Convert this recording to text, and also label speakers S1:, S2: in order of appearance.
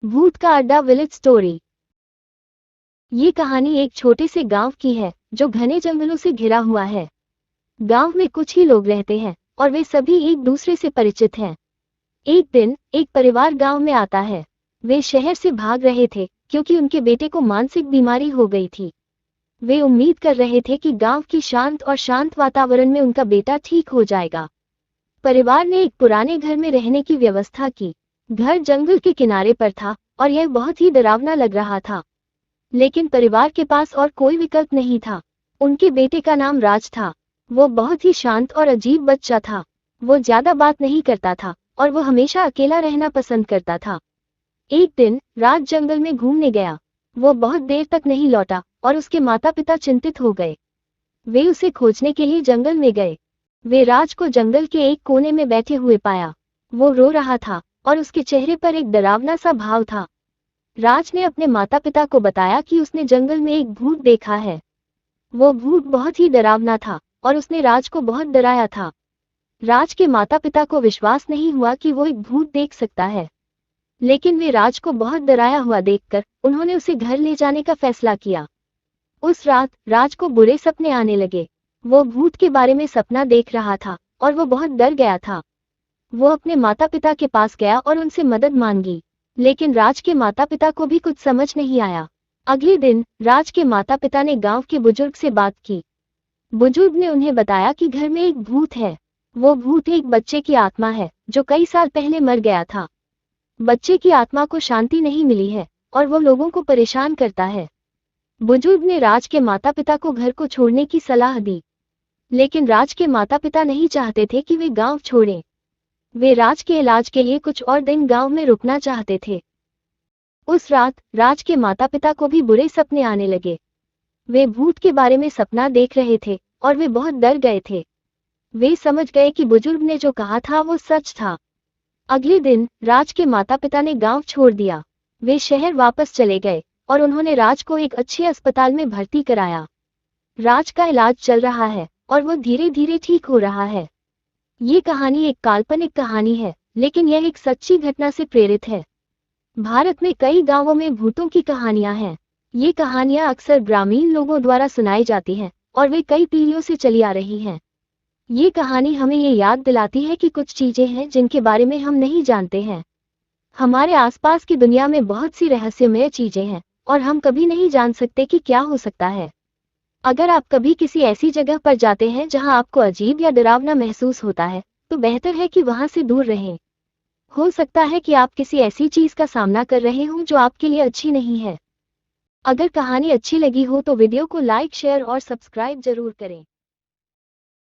S1: भूत का अड्डा विलेज स्टोरी। ये कहानी एक छोटे से गांव की है जो घने जंगलों से घिरा हुआ है। गांव में कुछ ही लोग रहते हैं और वे सभी एक दूसरे से परिचित हैं। एक दिन एक परिवार गांव में आता है। वे शहर से भाग रहे थे क्योंकि उनके बेटे को मानसिक बीमारी हो गई थी। वे उम्मीद कर रहे थे कि गांव की शांत वातावरण में उनका बेटा ठीक हो जाएगा। परिवार ने एक पुराने घर में रहने की व्यवस्था की। घर जंगल के किनारे पर था और यह बहुत ही डरावना लग रहा था, लेकिन परिवार के पास और कोई विकल्प नहीं था। उनके बेटे का नाम राज था। वो बहुत ही शांत और अजीब बच्चा था। वो ज्यादा बात नहीं करता था और वो हमेशा अकेला रहना पसंद करता था। एक दिन राज जंगल में घूमने गया। वो बहुत देर तक नहीं लौटा और उसके माता पिता चिंतित हो गए। वे उसे खोजने के लिए जंगल में गए। वे राज को जंगल के एक कोने में बैठे हुए पाया। वो रो रहा था और उसके चेहरे पर एक डरावना सा भाव था। राज ने अपने माता पिता को बताया कि उसने जंगल में एक भूत देखा है। वो भूत बहुत ही डरावना था और उसने राज को बहुत डराया था। राज के माता पिता को विश्वास नहीं हुआ कि वो एक भूत देख सकता है, लेकिन वे राज को बहुत डराया हुआ देखकर उन्होंने उसे घर ले जाने का फैसला किया। उस रात राज को बुरे सपने आने लगे। वो भूत के बारे में सपना देख रहा था और वो बहुत डर गया था। वो अपने माता पिता के पास गया और उनसे मदद मांगी, लेकिन राज के माता पिता को भी कुछ समझ नहीं आया। अगले दिन राज के माता पिता ने गांव के बुजुर्ग से बात की। बुजुर्ग ने उन्हें बताया कि घर में एक भूत है। वो भूत एक बच्चे की आत्मा है जो कई साल पहले मर गया था। बच्चे की आत्मा को शांति नहीं मिली है और वो लोगों को परेशान करता है। बुजुर्ग ने राज के माता पिता को घर को छोड़ने की सलाह दी, लेकिन राज के माता पिता नहीं चाहते थे कि वे गांव छोड़ें। वे राज के इलाज के लिए कुछ और दिन गांव में रुकना चाहते थे। उस रात राज के माता पिता को भी बुरे सपने आने लगे। वे भूत के बारे में सपना देख रहे थे और वे बहुत डर गए थे। वे समझ गए कि बुजुर्ग ने जो कहा था वो सच था। अगले दिन राज के माता पिता ने गांव छोड़ दिया। वे शहर वापस चले गए और उन्होंने राज को एक अच्छे अस्पताल में भर्ती कराया। राज का इलाज चल रहा है और वो धीरे धीरे ठीक हो रहा है। ये कहानी एक काल्पनिक कहानी है, लेकिन यह एक सच्ची घटना से प्रेरित है। भारत में कई गांवों में भूतों की कहानियां हैं। ये कहानियां अक्सर ग्रामीण लोगों द्वारा सुनाई जाती हैं और वे कई पीढ़ियों से चली आ रही हैं। ये कहानी हमें ये याद दिलाती है कि कुछ चीजें हैं जिनके बारे में हम नहीं जानते हैं। हमारे आसपास की दुनिया में बहुत सी रहस्यमय चीजें हैं और हम कभी नहीं जान सकते कि क्या हो सकता है। अगर आप कभी किसी ऐसी जगह पर जाते हैं जहां आपको अजीब या डरावना महसूस होता है, तो बेहतर है कि वहां से दूर रहें। हो सकता है कि आप किसी ऐसी चीज का सामना कर रहे हों जो आपके लिए अच्छी नहीं है। अगर कहानी अच्छी लगी हो तो वीडियो को लाइक, शेयर और सब्सक्राइब जरूर करें।